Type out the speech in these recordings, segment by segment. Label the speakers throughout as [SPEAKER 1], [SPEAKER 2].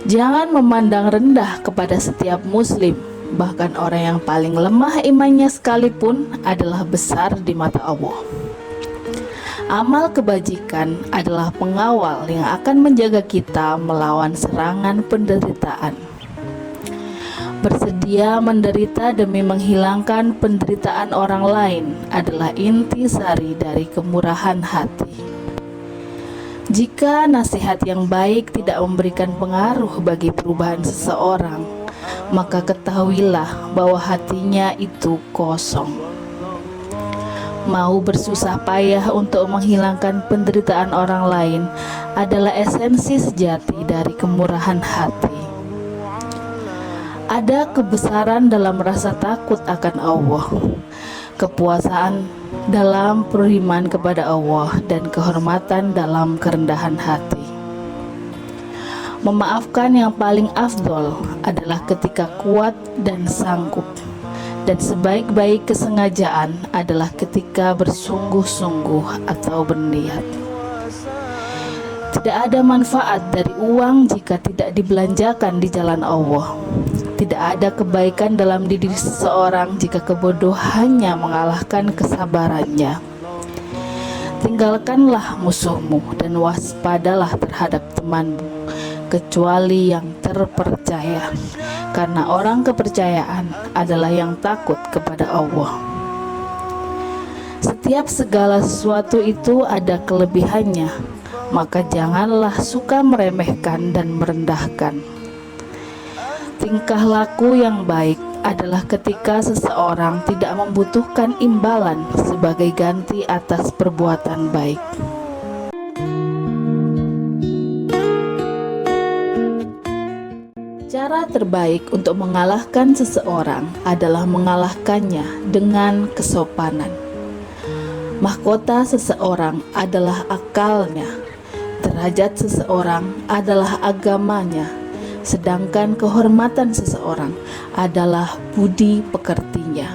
[SPEAKER 1] Jangan memandang rendah kepada setiap muslim, bahkan orang yang paling lemah imannya sekalipun adalah besar di mata Allah. Amal kebajikan adalah pengawal yang akan menjaga kita melawan serangan penderitaan. Bersedia menderita demi menghilangkan penderitaan orang lain adalah intisari dari kemurahan hati. Jika nasihat yang baik tidak memberikan pengaruh bagi perubahan seseorang, maka ketahuilah bahwa hatinya itu kosong. Mau bersusah payah untuk menghilangkan penderitaan orang lain adalah esensi sejati dari kemurahan hati. Ada kebesaran dalam rasa takut akan Allah, kepuasaan dalam beriman kepada Allah, dan kehormatan dalam kerendahan hati. Memaafkan yang paling afdol adalah ketika kuat dan sanggup, dan sebaik-baik kesengajaan adalah ketika bersungguh-sungguh atau berniat. Tidak ada manfaat dari uang jika tidak dibelanjakan di jalan Allah. Tidak ada kebaikan dalam diri seseorang jika kebodohannya mengalahkan kesabarannya. Tinggalkanlah musuhmu dan waspadalah terhadap temanmu, kecuali yang terpercaya, karena orang kepercayaan adalah yang takut kepada Allah. Setiap segala sesuatu itu ada kelebihannya, maka janganlah suka meremehkan dan merendahkan. Tingkah laku yang baik adalah ketika seseorang tidak membutuhkan imbalan sebagai ganti atas perbuatan baik. Cara terbaik untuk mengalahkan seseorang adalah mengalahkannya dengan kesopanan. Mahkota seseorang adalah akalnya, derajat seseorang adalah agamanya, sedangkan kehormatan seseorang adalah budi pekertinya.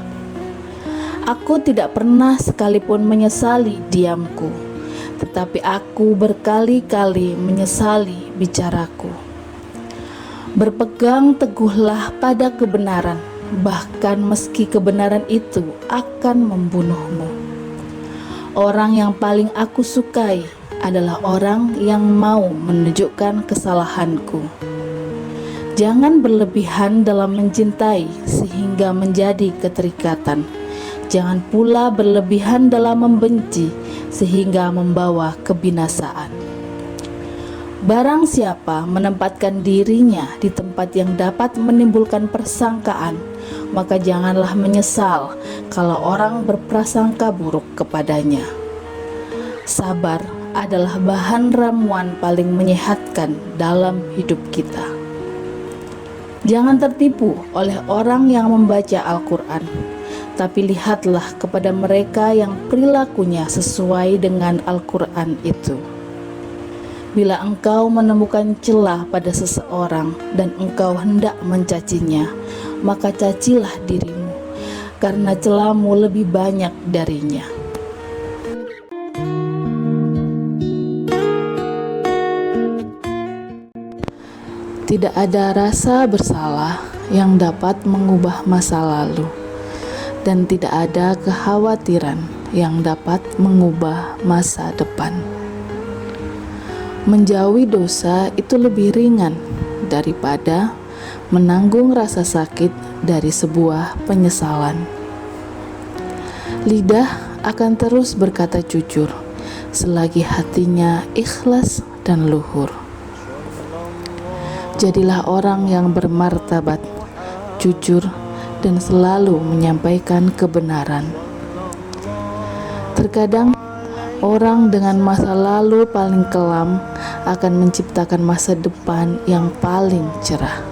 [SPEAKER 1] Aku tidak pernah sekalipun menyesali diamku, tetapi aku berkali-kali menyesali bicaraku. Berpegang teguhlah pada kebenaran, bahkan meski kebenaran itu akan membunuhmu. Orang yang paling aku sukai adalah orang yang mau menunjukkan kesalahanku. Jangan berlebihan dalam mencintai sehingga menjadi keterikatan. Jangan pula berlebihan dalam membenci sehingga membawa kebinasaan. Barang siapa menempatkan dirinya di tempat yang dapat menimbulkan persangkaan, maka janganlah menyesal kalau orang berprasangka buruk kepadanya. Sabar adalah bahan ramuan paling menyehatkan dalam hidup kita. Jangan tertipu oleh orang yang membaca Al-Quran, tapi lihatlah kepada mereka yang perilakunya sesuai dengan Al-Quran itu. Bila engkau menemukan celah pada seseorang dan engkau hendak mencacinya, maka cacilah dirimu, karena celahmu lebih banyak darinya. Tidak ada rasa bersalah yang dapat mengubah masa lalu, dan tidak ada kekhawatiran yang dapat mengubah masa depan. Menjauhi dosa itu lebih ringan daripada menanggung rasa sakit dari sebuah penyesalan. Lidah akan terus berkata jujur selagi hatinya ikhlas dan luhur. Jadilah orang yang bermartabat, jujur, dan selalu menyampaikan kebenaran. Terkadang orang dengan masa lalu paling kelam akan menciptakan masa depan yang paling cerah.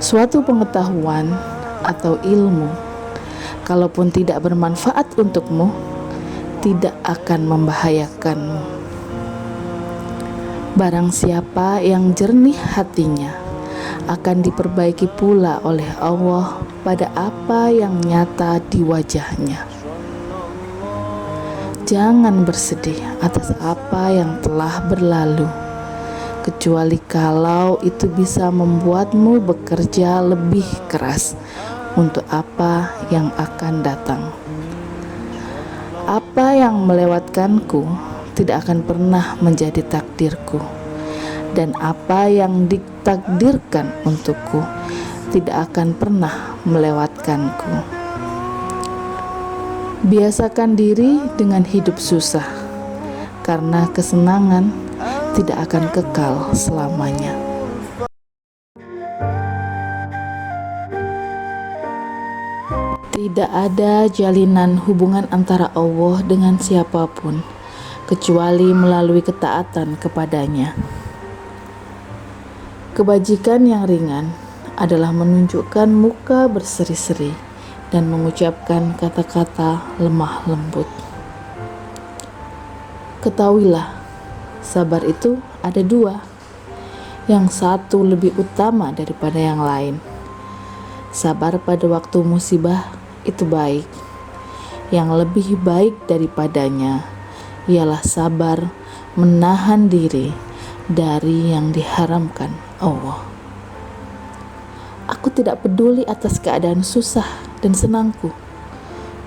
[SPEAKER 1] Suatu pengetahuan atau ilmu, kalaupun tidak bermanfaat untukmu, tidak akan membahayakanmu. Barang siapa yang jernih hatinya akan diperbaiki pula oleh Allah pada apa yang nyata di wajahnya. Jangan bersedih atas apa yang telah berlalu, kecuali kalau itu bisa membuatmu bekerja lebih keras untuk apa yang akan datang. Apa yang melewatkanku tidak akan pernah menjadi takdirku, dan apa yang ditakdirkan untukku tidak akan pernah melewatkanku. Biasakan diri dengan hidup susah, karena kesenangan tidak akan kekal selamanya. Tidak ada jalinan hubungan antara Allah dengan siapapun kecuali melalui ketaatan kepadanya. Kebajikan yang ringan adalah menunjukkan muka berseri-seri dan mengucapkan kata-kata lemah lembut. Ketahuilah, sabar itu ada dua. Yang satu lebih utama daripada yang lain. Sabar pada waktu musibah itu baik. Yang lebih baik daripadanya ialah sabar menahan diri dari yang diharamkan Allah. Aku tidak peduli atas keadaan susah dan senangku,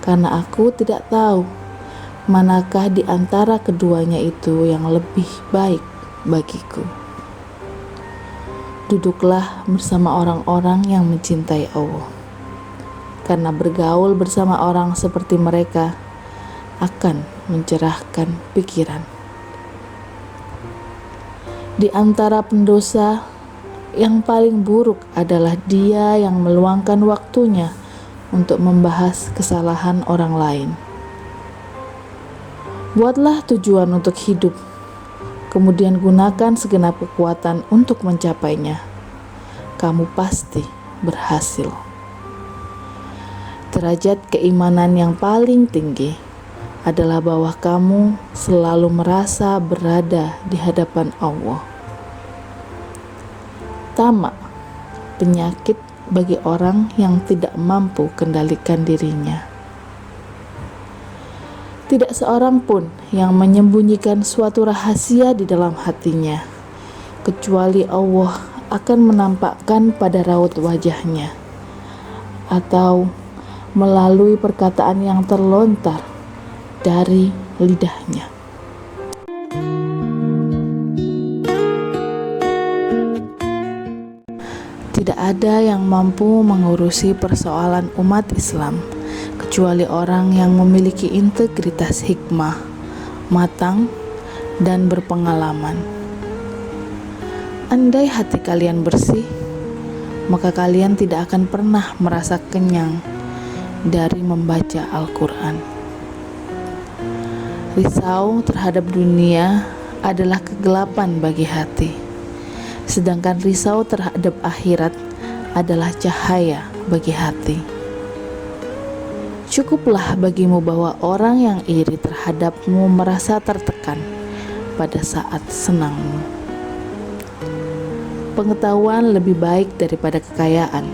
[SPEAKER 1] karena aku tidak tahu manakah di antara keduanya itu yang lebih baik bagiku. Duduklah bersama orang-orang yang mencintai Allah, karena bergaul bersama orang seperti mereka akan mencerahkan pikiran. Di antara pendosa, yang paling buruk adalah dia yang meluangkan waktunya untuk membahas kesalahan orang lain. Buatlah tujuan untuk hidup, kemudian gunakan segenap kekuatan untuk mencapainya. Kamu pasti berhasil. Derajat keimanan yang paling tinggi adalah bahwa kamu selalu merasa berada di hadapan Allah. Tamak, penyakit bagi orang yang tidak mampu kendalikan dirinya. Tidak seorang pun yang menyembunyikan suatu rahasia di dalam hatinya, kecuali Allah akan menampakkan pada raut wajahnya, atau melalui perkataan yang terlontar dari lidahnya. Tidak ada yang mampu mengurusi persoalan umat Islam kecuali orang yang memiliki integritas hikmah, matang, dan berpengalaman. Andai hati kalian bersih, maka kalian tidak akan pernah merasa kenyang dari membaca Al-Quran. Risau terhadap dunia adalah kegelapan bagi hati, sedangkan risau terhadap akhirat adalah cahaya bagi hati. Cukuplah bagimu bahwa orang yang iri terhadapmu merasa tertekan pada saat senangmu. Pengetahuan lebih baik daripada kekayaan.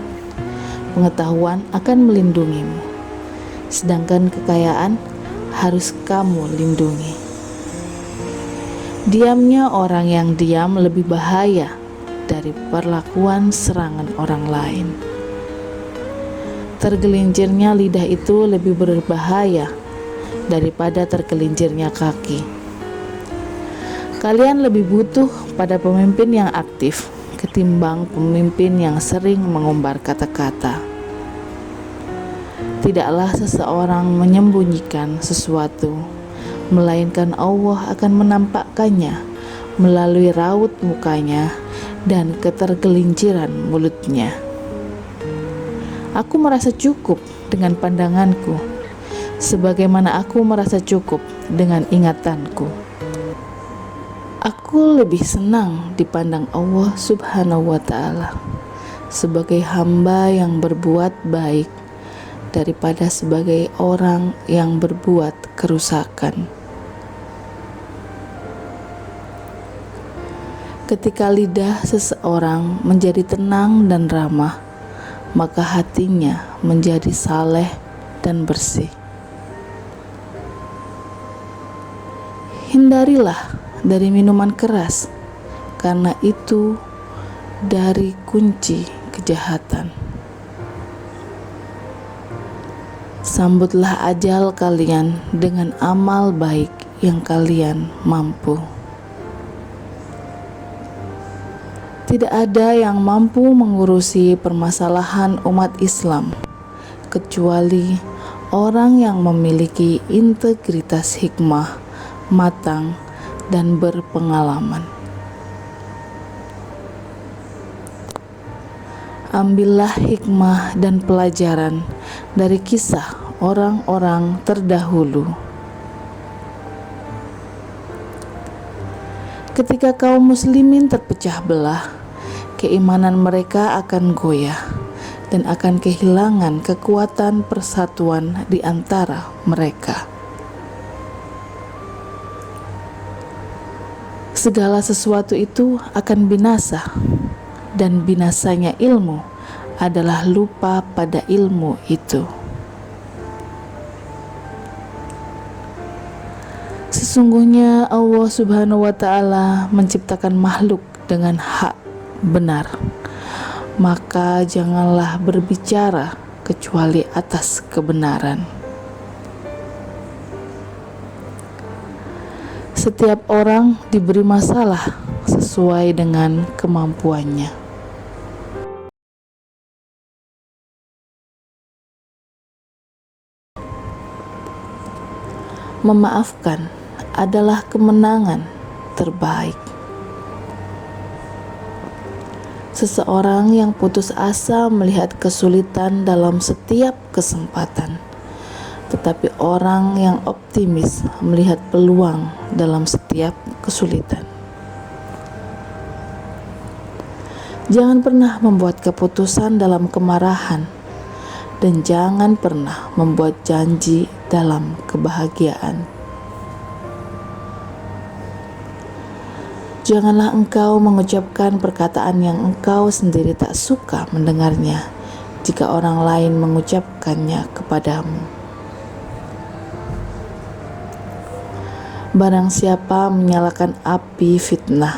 [SPEAKER 1] Pengetahuan akan melindungimu, sedangkan kekayaan harus kamu lindungi. Diamnya orang yang diam lebih bahaya dari perlakuan serangan orang lain. Tergelincirnya lidah itu lebih berbahaya daripada tergelincirnya kaki. Kalian lebih butuh pada pemimpin yang aktif ketimbang pemimpin yang sering mengumbar kata-kata. Tidaklah seseorang menyembunyikan sesuatu, melainkan Allah akan menampakkannya melalui raut mukanya dan ketergelinciran mulutnya. Aku merasa cukup dengan pandanganku, sebagaimana aku merasa cukup dengan ingatanku. Aku lebih senang dipandang Allah Subhanahu wa Ta'ala sebagai hamba yang berbuat baik daripada sebagai orang yang berbuat kerusakan. Ketika lidah seseorang menjadi tenang dan ramah, maka hatinya menjadi saleh dan bersih. Hindarilah dari minuman keras, karena itu dari kunci kejahatan. Sambutlah ajal kalian dengan amal baik yang kalian mampu. Tidak ada yang mampu mengurusi permasalahan umat Islam kecuali orang yang memiliki integritas hikmah, matang, dan berpengalaman. Ambillah hikmah dan pelajaran dari kisah orang-orang terdahulu. Ketika kaum muslimin terpecah belah, keimanan mereka akan goyah dan akan kehilangan kekuatan persatuan di antara mereka. Segala sesuatu itu akan binasa, dan binasanya ilmu adalah lupa pada ilmu itu. Sesungguhnya Allah Subhanahu wa Ta'ala menciptakan makhluk dengan hak benar, maka janganlah berbicara kecuali atas kebenaran. Setiap orang diberi masalah sesuai dengan kemampuannya. Memaafkan adalah kemenangan terbaik. Seseorang yang putus asa melihat kesulitan dalam setiap kesempatan, tetapi orang yang optimis melihat peluang dalam setiap kesulitan. Jangan pernah membuat keputusan dalam kemarahan, dan jangan pernah membuat janji dalam kebahagiaan. Janganlah engkau mengucapkan perkataan yang engkau sendiri tak suka mendengarnya jika orang lain mengucapkannya kepadamu. Barang siapa menyalakan api fitnah,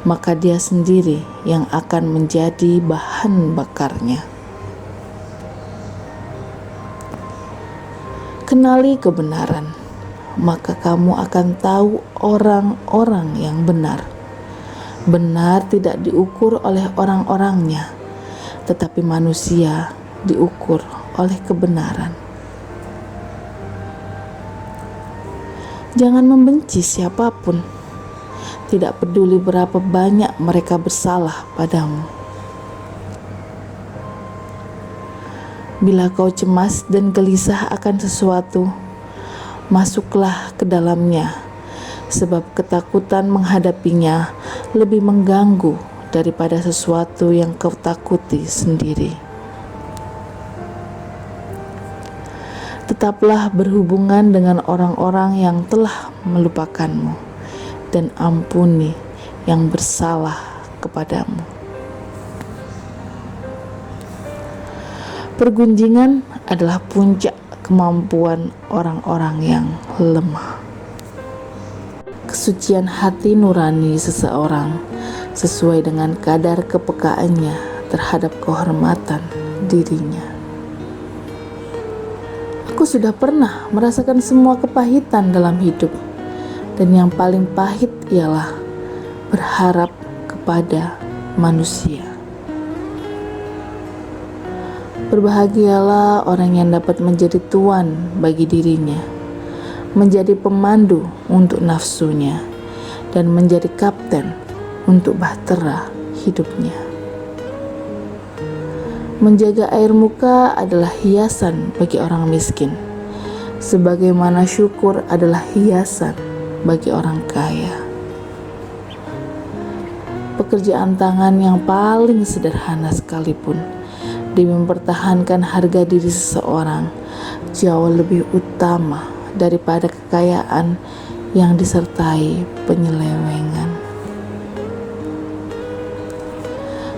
[SPEAKER 1] maka dia sendiri yang akan menjadi bahan bakarnya. Kenali kebenaran, maka kamu akan tahu orang-orang yang benar. Benar tidak diukur oleh orang-orangnya, tetapi manusia diukur oleh kebenaran. Jangan membenci siapapun, tidak peduli berapa banyak mereka bersalah padamu. Bila kau cemas dan gelisah akan sesuatu, masuklah ke dalamnya, sebab ketakutan menghadapinya lebih mengganggu daripada sesuatu yang kau takuti sendiri. Tetaplah berhubungan dengan orang-orang yang telah melupakanmu, dan ampuni yang bersalah kepadamu. Pergunjingan adalah puncak kemampuan orang-orang yang lemah. Kesucian hati nurani seseorang sesuai dengan kadar kepekaannya terhadap kehormatan dirinya. Aku sudah pernah merasakan semua kepahitan dalam hidup, dan yang paling pahit ialah berharap kepada manusia. Berbahagialah orang yang dapat menjadi tuan bagi dirinya, menjadi pemandu untuk nafsunya, dan menjadi kapten untuk bahtera hidupnya. Menjaga air muka adalah hiasan bagi orang miskin, sebagaimana syukur adalah hiasan bagi orang kaya. Pekerjaan tangan yang paling sederhana sekalipun demi mempertahankan harga diri seseorang jauh lebih utama daripada kekayaan yang disertai penyelewengan.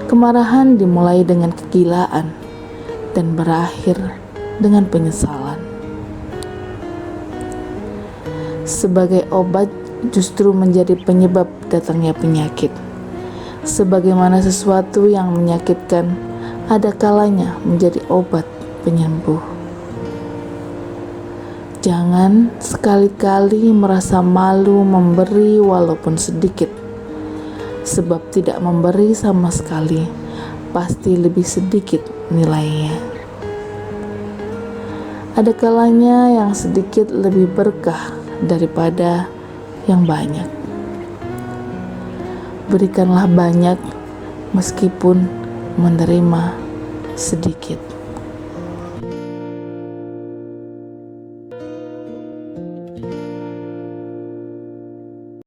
[SPEAKER 1] Kemarahan dimulai dengan kegilaan dan berakhir dengan penyesalan. Sebagai obat justru menjadi penyebab datangnya penyakit,
[SPEAKER 2] Sebagaimana sesuatu yang menyakitkan ada kalanya menjadi obat penyembuh. Jangan sekali-kali merasa malu memberi walaupun sedikit, sebab tidak memberi sama sekali pasti lebih sedikit nilainya. Ada kalanya yang sedikit lebih berkah daripada yang banyak. Berikanlah banyak meskipun menerima sedikit.